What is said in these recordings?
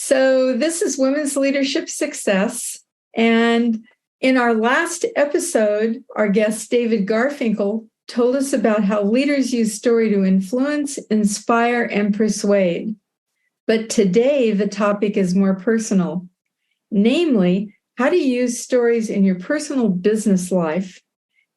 So this is Women's Leadership Success. And in our last episode, our guest, David Garfinkel, told us about how leaders use story to influence, inspire, and persuade. But today, the topic is more personal. Namely, how to use stories in your personal business life.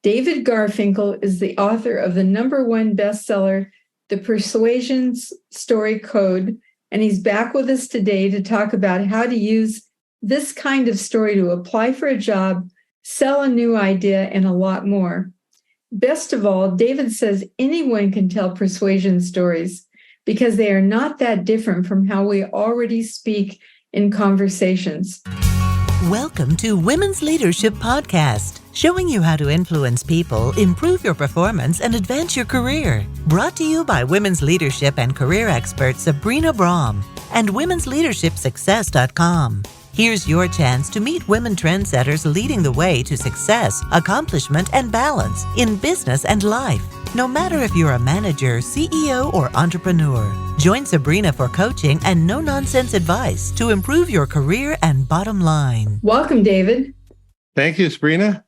David Garfinkel is the author of the #1 bestseller, The Persuasion Story Code, and he's back with us today to talk about how to use this kind of story to apply for a job, sell a new idea, and a lot more. Best of all, David says anyone can tell persuasion stories because they are not that different from how we already speak in conversations. Welcome to Women's Leadership Podcast, showing you how to influence people, improve your performance, and advance your career. Brought to you by women's leadership and career expert Sabrina Brahm and womensleadershipsuccess.com. Here's your chance to meet women trendsetters leading the way to success, accomplishment, and balance in business and life. No matter if you're a manager, CEO, or entrepreneur, join Sabrina for coaching and no-nonsense advice to improve your career and bottom line. Welcome, David. Thank you, Sabrina.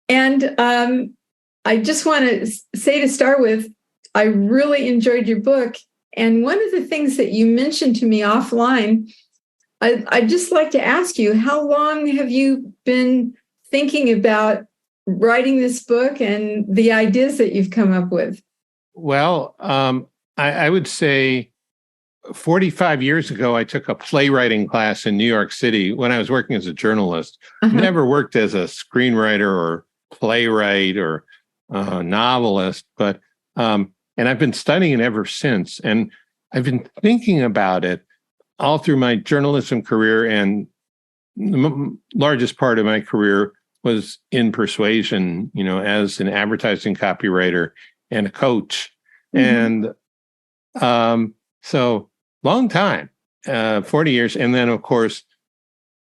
And I just want to say to start with, I really enjoyed your book. And one of the things that you mentioned to me offline, I'd just like to ask you, how long have you been thinking about writing this book and the ideas that you've come up with? Well, I would say 45 years ago, I took a playwriting class in New York City when I was working as a journalist. Never worked as a screenwriter or playwright or novelist, but and I've been studying it ever since. And I've been thinking about it all through my journalism career, and the largest part of my career was in persuasion, as an advertising copywriter and a coach. And so long time, 40 years. And then, of course,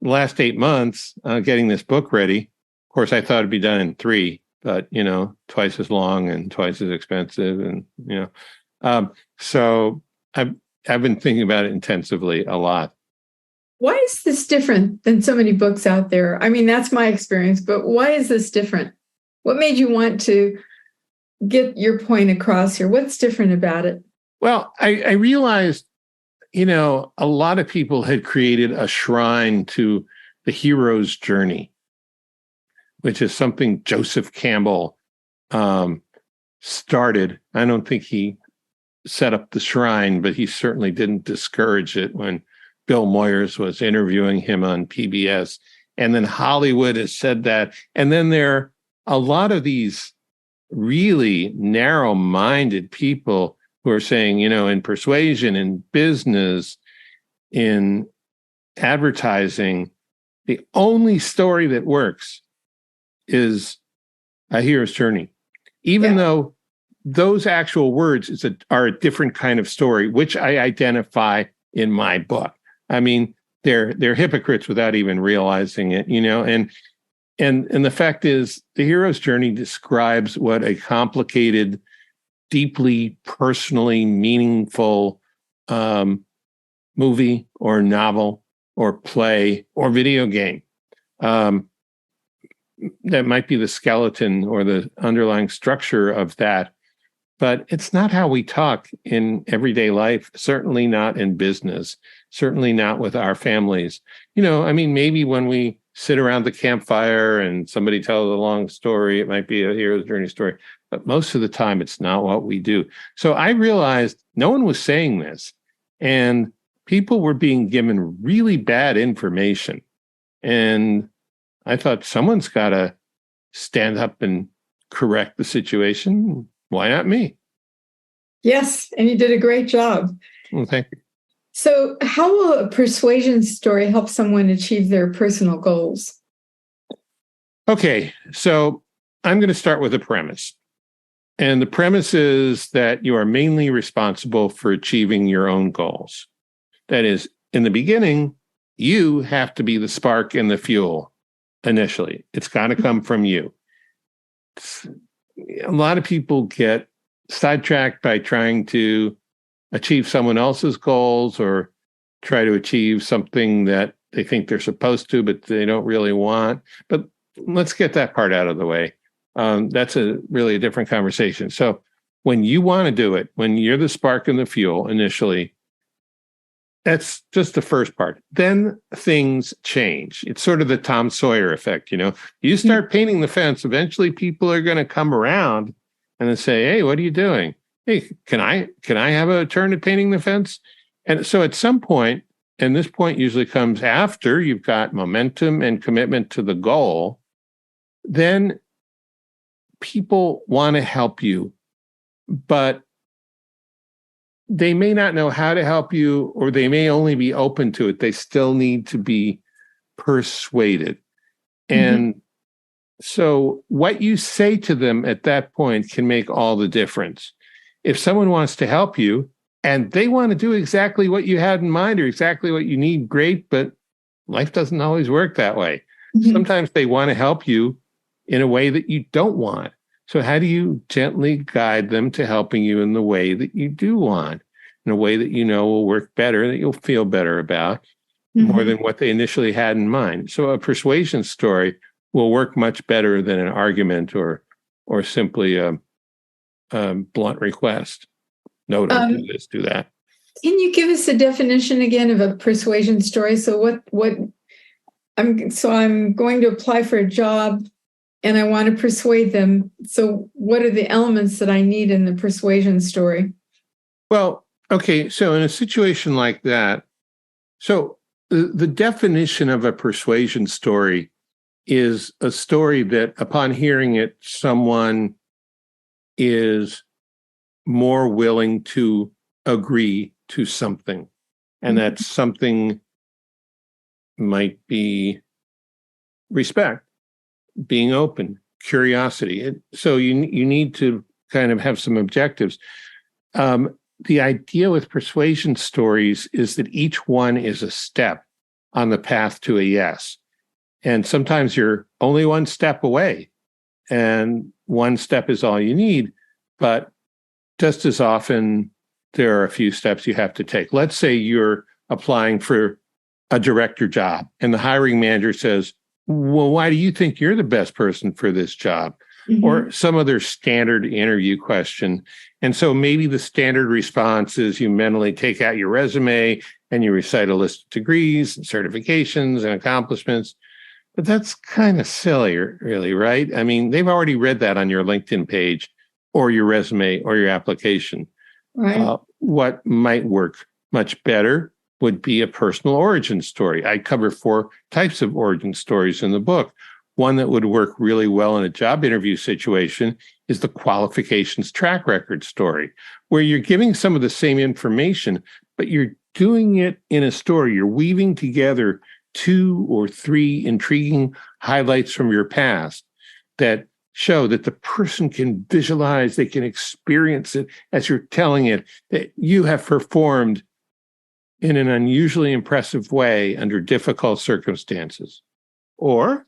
the last 8 months, getting this book ready. Of course, I thought it'd be done in 3, but, twice as long and twice as expensive. And, so I've been thinking about it intensively a lot. Why is this different than so many books out there? I mean, that's my experience, but why is this different? What made you want to get your point across here? What's different about it? Well, I realized, a lot of people had created a shrine to the hero's journey, which is something Joseph Campbell started. I don't think he set up the shrine, but he certainly didn't discourage it when Bill Moyers was interviewing him on PBS. And then Hollywood has said that. And then there are a lot of these really narrow-minded people who are saying, in persuasion, in business, in advertising, the only story that works is a hero's journey, even though those actual words are a different kind of story, which I identify in my book. I mean, they're hypocrites without even realizing it, and the fact is, the hero's journey describes what a complicated, deeply personally meaningful movie or novel or play or video game. That might be the skeleton or the underlying structure of that. But it's not how we talk in everyday life, certainly not in business, certainly not with our families. Maybe when we sit around the campfire and somebody tells a long story, it might be a hero's journey story. But most of the time, it's not what we do. So I realized no one was saying this, and people were being given really bad information. And I thought someone's got to stand up and correct the situation. Why not me? Yes, and you did a great job. Well, thank you. So how will a persuasion story help someone achieve their personal goals? Okay, so I'm going to start with a premise. And the premise is that you are mainly responsible for achieving your own goals. That is, in the beginning, you have to be the spark and the fuel initially. It's got to come from you. A lot of people get sidetracked by trying to achieve someone else's goals or try to achieve something that they think they're supposed to, but they don't really want. But let's get that part out of the way. That's really a different conversation. So when you want to do it, when you're the spark and the fuel initially, that's just the first part. Then things change. It's sort of the Tom Sawyer effect. You start painting the fence, eventually people are going to come around and then say, hey, what are you doing? Hey, can I have a turn at painting the fence? And so at some point, and this point usually comes after you've got momentum and commitment to the goal, then people want to help you, but they may not know how to help you, or they may only be open to it. They still need to be persuaded. And so what you say to them at that point can make all the difference. If someone wants to help you and they want to do exactly what you had in mind or exactly what you need, great, but life doesn't always work that way. Sometimes they want to help you in a way that you don't want. So how do you gently guide them to helping you in the way that you do want, in a way that will work better, that you'll feel better about, more than what they initially had in mind? So a persuasion story will work much better than an argument or simply a blunt request. No, don't do this, do that. Can you give us a definition again of a persuasion story? So I'm going to apply for a job and I want to persuade them. So what are the elements that I need in the persuasion story? Well, okay. So in a situation like that, so the definition of a persuasion story is a story that upon hearing it, someone is more willing to agree to something. And that something might be respect, being open, curiosity. So you need to kind of have some objectives. The idea with persuasion stories is that each one is a step on the path to a yes. And sometimes you're only one step away, and one step is all you need. But just as often, there are a few steps you have to take. Let's say you're applying for a director job, and the hiring manager says, well, why do you think you're the best person for this job? Or some other standard interview question. And so maybe the standard response is you mentally take out your resume and you recite a list of degrees and certifications and accomplishments. But that's kind of silly, really, right? I mean, they've already read that on your LinkedIn page or your resume or your application. Right. What might work much better would be a personal origin story. I cover 4 types of origin stories in the book. One that would work really well in a job interview situation is the qualifications track record story, where you're giving some of the same information, but you're doing it in a story. You're weaving together 2 or 3 intriguing highlights from your past that show that the person can visualize, they can experience it as you're telling it, that you have performed in an unusually impressive way under difficult circumstances. Or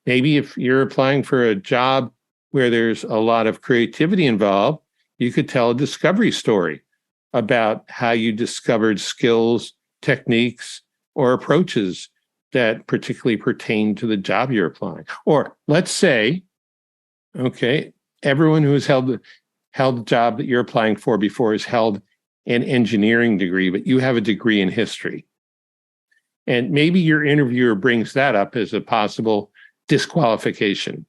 maybe if you're applying for a job where there's a lot of creativity involved, you could tell a discovery story about how you discovered skills, techniques, or approaches that particularly pertain to the job you're applying. Or let's say, okay, everyone who has held the job that you're applying for before has held an engineering degree, but you have a degree in history. And maybe your interviewer brings that up as a possible disqualification.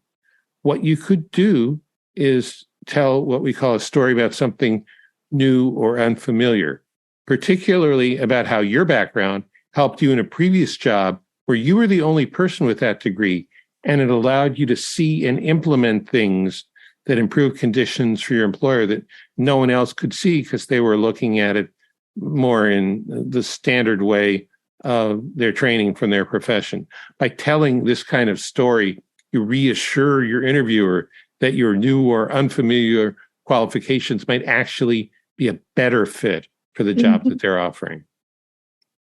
What you could do is tell what we call a story about something new or unfamiliar, particularly about how your background helped you in a previous job where you were the only person with that degree, and it allowed you to see and implement things that improved conditions for your employer that no one else could see because they were looking at it more in the standard way of their training from their profession. By telling this kind of story, you reassure your interviewer that your new or unfamiliar qualifications might actually be a better fit for the job that they're offering.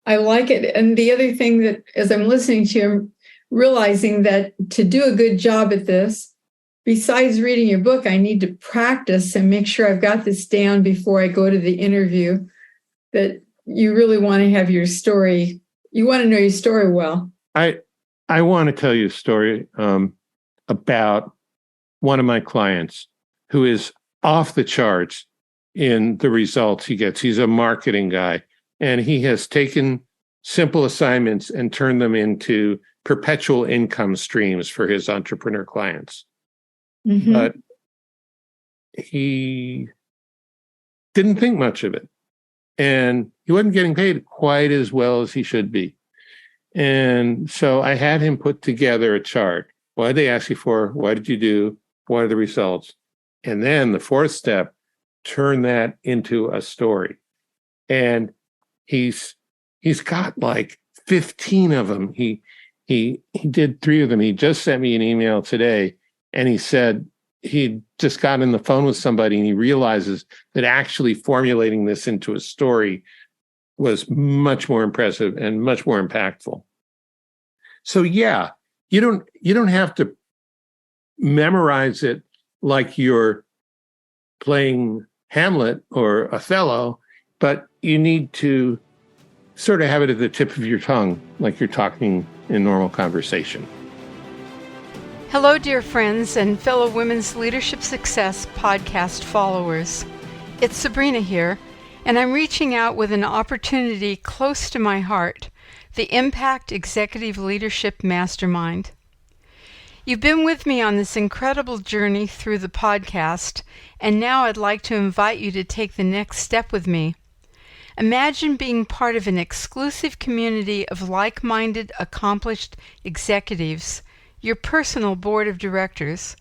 I like it. And the other thing that, as I'm listening to you, I'm realizing that to do a good job at this, besides reading your book, I need to practice and make sure I've got this down before I go to the interview. That you really want to have your story, you want to know your story well. I want to tell you a story about one of my clients who is off the charts in the results he gets. He's a marketing guy, and he has taken simple assignments and turned them into perpetual income streams for his entrepreneur clients. Mm-hmm. But he didn't think much of it, and he wasn't getting paid quite as well as he should be. And so I had him put together a chart. What did they ask you for? What did you do? What are the results? And then the fourth step, turn that into a story. And he's got like 15 of them. He did 3 of them. He just sent me an email today, and he said he just got on the phone with somebody, and he realizes that actually formulating this into a story was much more impressive and much more impactful. So yeah, you don't have to memorize it like you're playing Hamlet or Othello, but you need to sort of have it at the tip of your tongue, like you're talking in normal conversation. Hello, dear friends and fellow Women's Leadership Success podcast followers. It's Sabrina here, and I'm reaching out with an opportunity close to my heart, the Impact Executive Leadership Mastermind. You've been with me on this incredible journey through the podcast, and now I'd like to invite you to take the next step with me. Imagine being part of an exclusive community of like-minded, accomplished executives, your personal board of directors,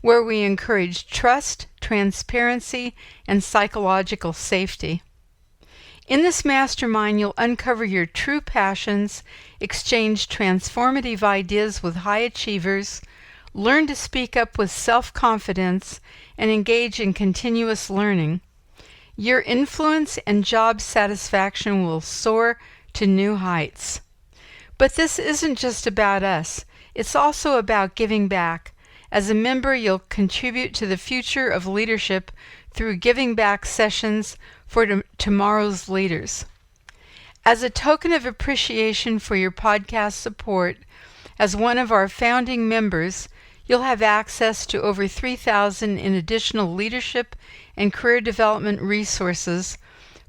where we encourage trust, transparency, and psychological safety. In this mastermind, you'll uncover your true passions, exchange transformative ideas with high achievers, learn to speak up with self-confidence, and engage in continuous learning. Your influence and job satisfaction will soar to new heights. But this isn't just about us. It's also about giving back. As a member, you'll contribute to the future of leadership through giving back sessions for tomorrow's leaders. As a token of appreciation for your podcast support, as one of our founding members, you'll have access to over 3,000 in additional leadership and career development resources,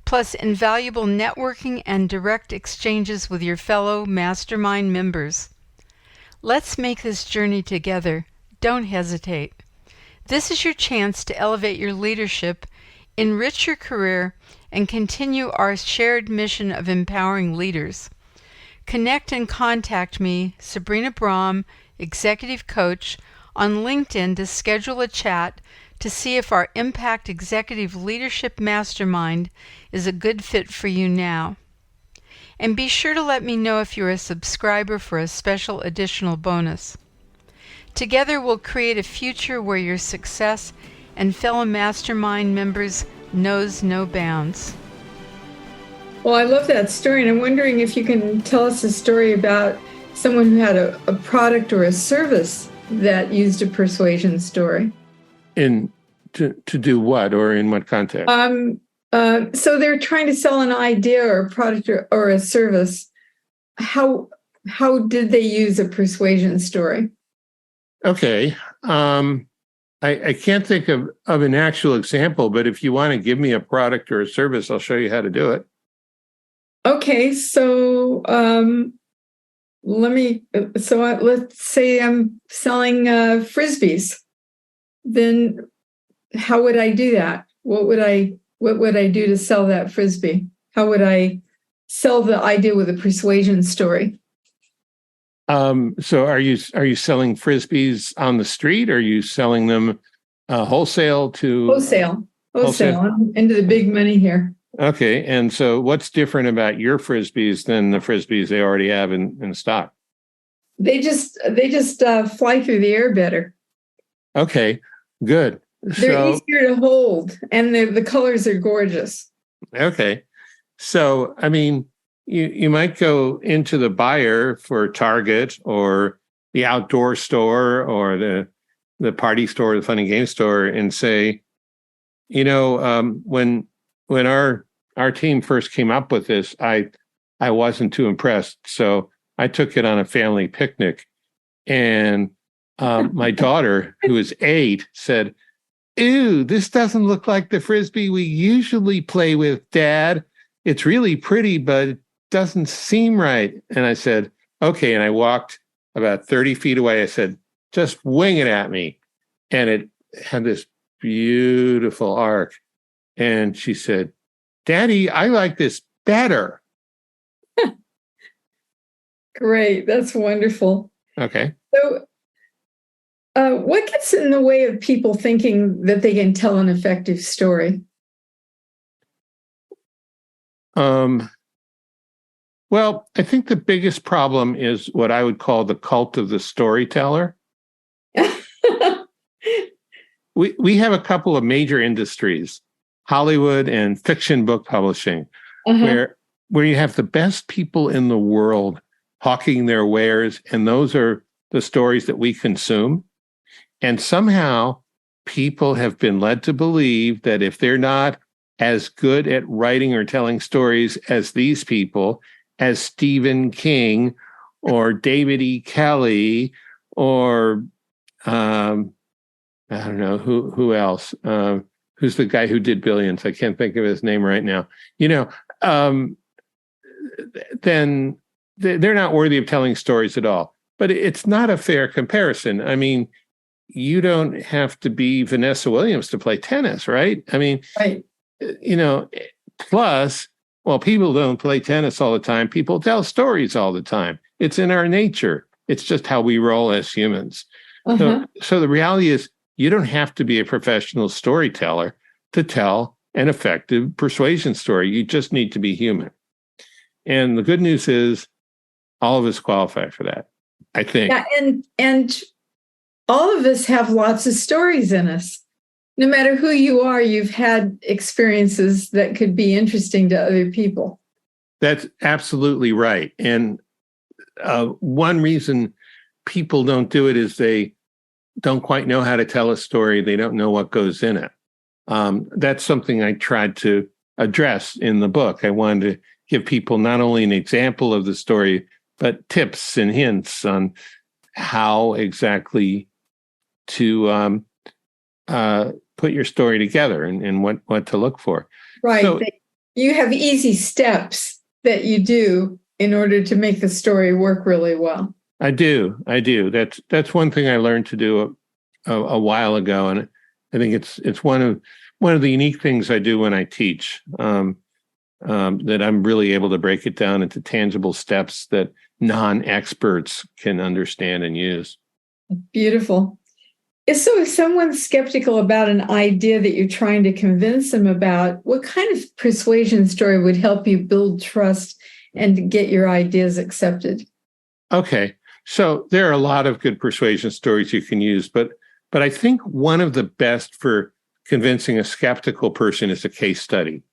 plus invaluable networking and direct exchanges with your fellow mastermind members. Let's make this journey together. Don't hesitate. This is your chance to elevate your leadership, enrich your career, and continue our shared mission of empowering leaders. Connect and contact me, Sabrina Brahm, Executive Coach, on LinkedIn to schedule a chat to see if our Impact Executive Leadership Mastermind is a good fit for you now. And be sure to let me know if you're a subscriber for a special additional bonus. Together we'll create a future where your success and fellow mastermind members knows no bounds. Well, I love that story, and I'm wondering if you can tell us a story about someone who had a product or a service that used a persuasion story. To do what, or in what context? So they're trying to sell an idea or a product or a service. How did they use a persuasion story? Okay. I can't think of an actual example, but if you want to give me a product or a service, I'll show you how to do it. Okay, so let's say I'm selling Frisbees. Then how would I do that? What would I do to sell that Frisbee? How would I sell the idea with a persuasion story? So are you selling Frisbees on the street? Or are you selling them wholesale to wholesale into the big money here? Okay. And so what's different about your Frisbees than the Frisbees they already have in stock? They just fly through the air better. Okay, good. They're easier to hold, and the colors are gorgeous. Okay. So, I mean, you might go into the buyer for Target or the outdoor store or the party store, the fun and game store, and say, when our our team first came up with this, I wasn't too impressed. So I took it on a family picnic, and my daughter, who is 8, said, "Ew, this doesn't look like the Frisbee we usually play with, Dad. It's really pretty, but it doesn't seem right." And I said, "Okay." And I walked about 30 feet away. I said, "Just wing it at me." And it had this beautiful arc. And she said, "Daddy, I like this better." Great. That's wonderful. Okay. So, what gets in the way of people thinking that they can tell an effective story? Well, I think the biggest problem is what I would call the cult of the storyteller. We have a couple of major industries, Hollywood and fiction book publishing, where you have the best people in the world hawking their wares, and those are the stories that we consume. And somehow people have been led to believe that if they're not as good at writing or telling stories as these people, as Stephen King or David E. Kelly or I don't know who else. Who's the guy who did Billions? I can't think of his name right now. Then they're not worthy of telling stories at all. But it's not a fair comparison. I mean, you don't have to be Vanessa Williams to play tennis, right? I mean, right. Plus, well, people don't play tennis all the time. People tell stories all the time. It's in our nature. It's just how we roll as humans. So the reality is, you don't have to be a professional storyteller to tell an effective persuasion story. You just need to be human. And the good news is, all of us qualify for that, I think. Yeah, and all of us have lots of stories in us. No matter who you are, you've had experiences that could be interesting to other people. That's absolutely right. And one reason people don't do it is they don't quite know how to tell a story. They don't know what goes in it. That's something I tried to address in the book. I wanted to give people not only an example of the story, but tips and hints on how exactly to put your story together and what to look for. Right. So, you have easy steps that you do in order to make the story work really well. I do. That's one thing I learned to do a while ago, and I think it's one of the unique things I do when I teach. That I'm really able to break it down into tangible steps that non-experts can understand and use. Beautiful. So if someone's skeptical about an idea that you're trying to convince them about, what kind of persuasion story would help you build trust and get your ideas accepted? Okay. So there are a lot of good persuasion stories you can use, but I think one of the best for convincing a skeptical person is a case study.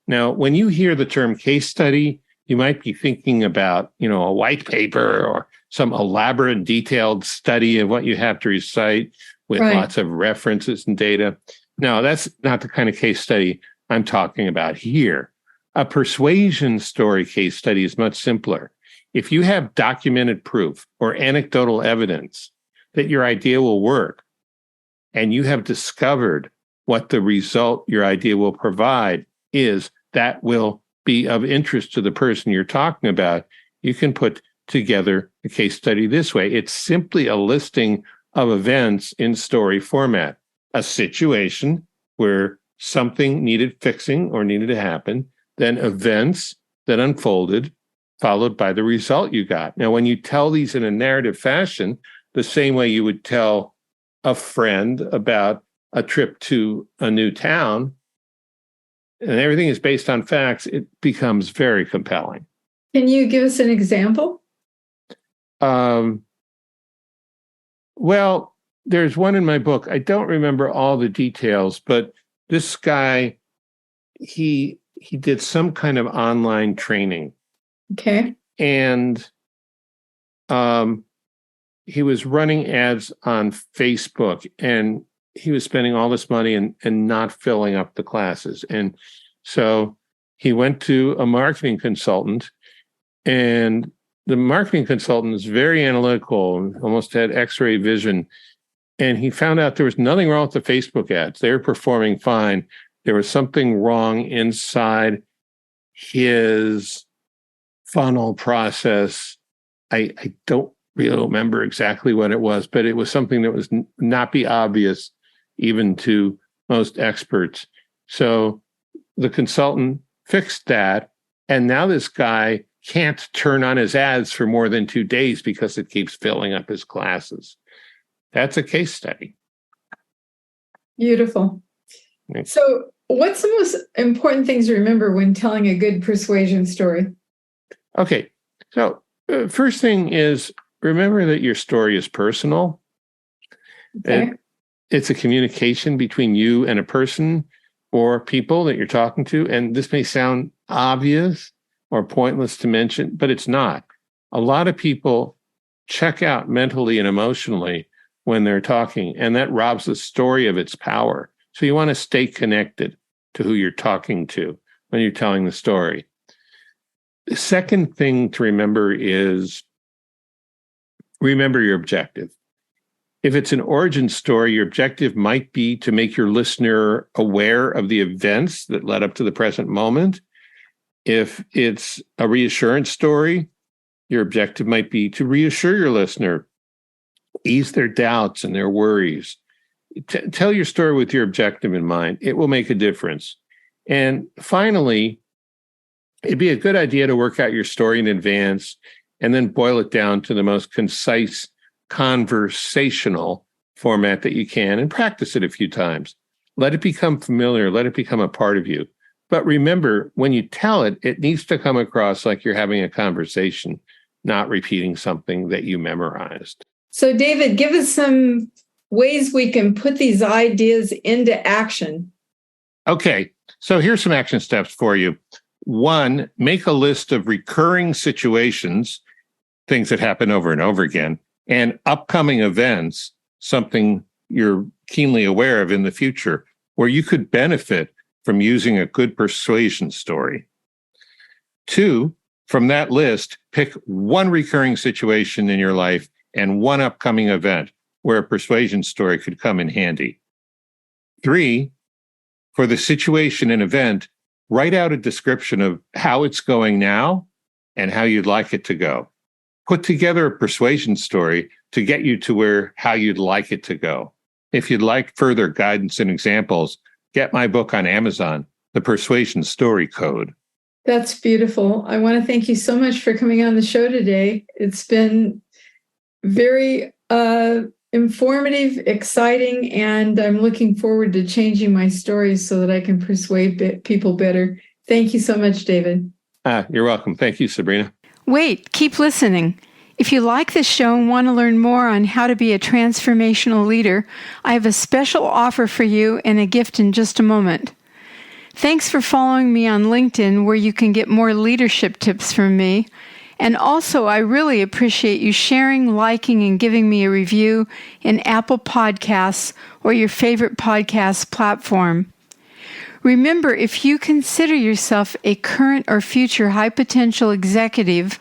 Now, when you hear the term case study, you might be thinking about, a white paper or some elaborate, detailed study of what you have to recite with lots of references and data. No, that's not the kind of case study I'm talking about here. A persuasion story case study is much simpler. If you have documented proof or anecdotal evidence that your idea will work, and you have discovered what the result your idea will provide is, that will be of interest to the person you're talking about, you can put together a case study this way. It's simply a listing of events in story format, a situation where something needed fixing or needed to happen, then events that unfolded, followed by the result you got. Now, when you tell these in a narrative fashion, the same way you would tell a friend about a trip to a new town, and everything is based on facts, it becomes very compelling. Can you give us an example? Well, there's one in my book. I don't remember all the details, but this guy, he did some kind of online training. Okay. And he was running ads on Facebook, and he was spending all this money and not filling up the classes. And so he went to a marketing consultant, and the marketing consultant is very analytical, almost had X-ray vision. And he found out there was nothing wrong with the Facebook ads. They were performing fine. There was something wrong inside his funnel process. I don't really remember exactly what it was, but it was something that was not be obvious even to most experts. So the consultant fixed that. And now this guy can't turn on his ads for more than 2 days because it keeps filling up his classes. That's a case study. Beautiful. So what's the most important things to remember when telling a good persuasion story? Okay. So first thing is, remember that your story is personal. Okay. It's a communication between you and a person or people that you're talking to. And this may sound obvious or pointless to mention, but it's not. A lot of people check out mentally and emotionally when they're talking, and that robs the story of its power. So you want to stay connected to who you're talking to when you're telling the story. The second thing to remember is remember your objective. If it's an origin story, your objective might be to make your listener aware of the events that led up to the present moment. If it's a reassurance story, your objective might be to reassure your listener, ease their doubts and their worries. Tell your story with your objective in mind. It will make a difference. And finally, it'd be a good idea to work out your story in advance and then boil it down to the most concise conversational format that you can and practice it a few times. Let it become familiar. Let it become a part of you. But remember, when you tell it, it needs to come across like you're having a conversation, not repeating something that you memorized. So, David, give us some ways we can put these ideas into action. Okay, so here's some action steps for you. 1, make a list of recurring situations, things that happen over and over again, and upcoming events, something you're keenly aware of in the future, where you could benefit from using a good persuasion story. 2, from that list, pick one recurring situation in your life and one upcoming event where a persuasion story could come in handy. 3, for the situation and event, write out a description of how it's going now and how you'd like it to go. Put together a persuasion story to get you to how you'd like it to go. If you'd like further guidance and examples, get my book on Amazon, The Persuasion Story Code. That's beautiful. I want to thank you so much for coming on the show today. It's been very informative, exciting, and I'm looking forward to changing my stories so that I can persuade people better. Thank you so much, David. You're welcome. Thank you, Sabrina. Wait, keep listening. If you like this show and want to learn more on how to be a transformational leader, I have a special offer for you and a gift in just a moment. Thanks for following me on LinkedIn, where you can get more leadership tips from me. And also, I really appreciate you sharing, liking, and giving me a review in Apple Podcasts or your favorite podcast platform. Remember, if you consider yourself a current or future high-potential executive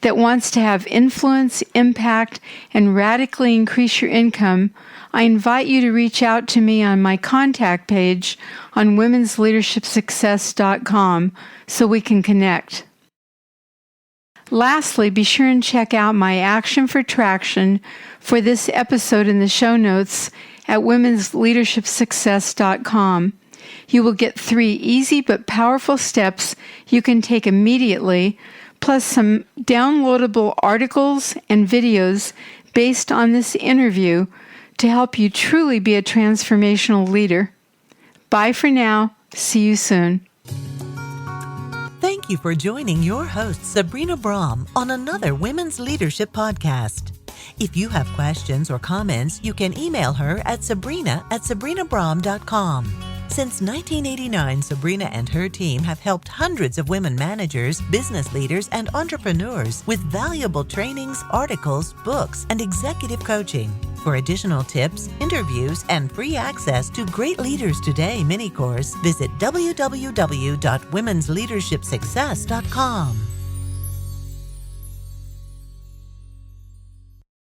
that wants to have influence, impact, and radically increase your income, I invite you to reach out to me on my contact page on womensleadershipsuccess.com so we can connect. Lastly, be sure and check out my action for traction for this episode in the show notes at womensleadershipsuccess.com. You will get 3 easy but powerful steps you can take immediately, plus some downloadable articles and videos based on this interview to help you truly be a transformational leader. Bye for now. See you soon. Thank you for joining your host, Sabrina Brahm, on another Women's Leadership Podcast. If you have questions or comments, you can email her at sabrina@sabrinabrahm.com. Since 1989, Sabrina and her team have helped hundreds of women managers, business leaders, and entrepreneurs with valuable trainings, articles, books, and executive coaching. For additional tips, interviews, and free access to Great Leaders Today mini course, visit www.womensleadershipsuccess.com.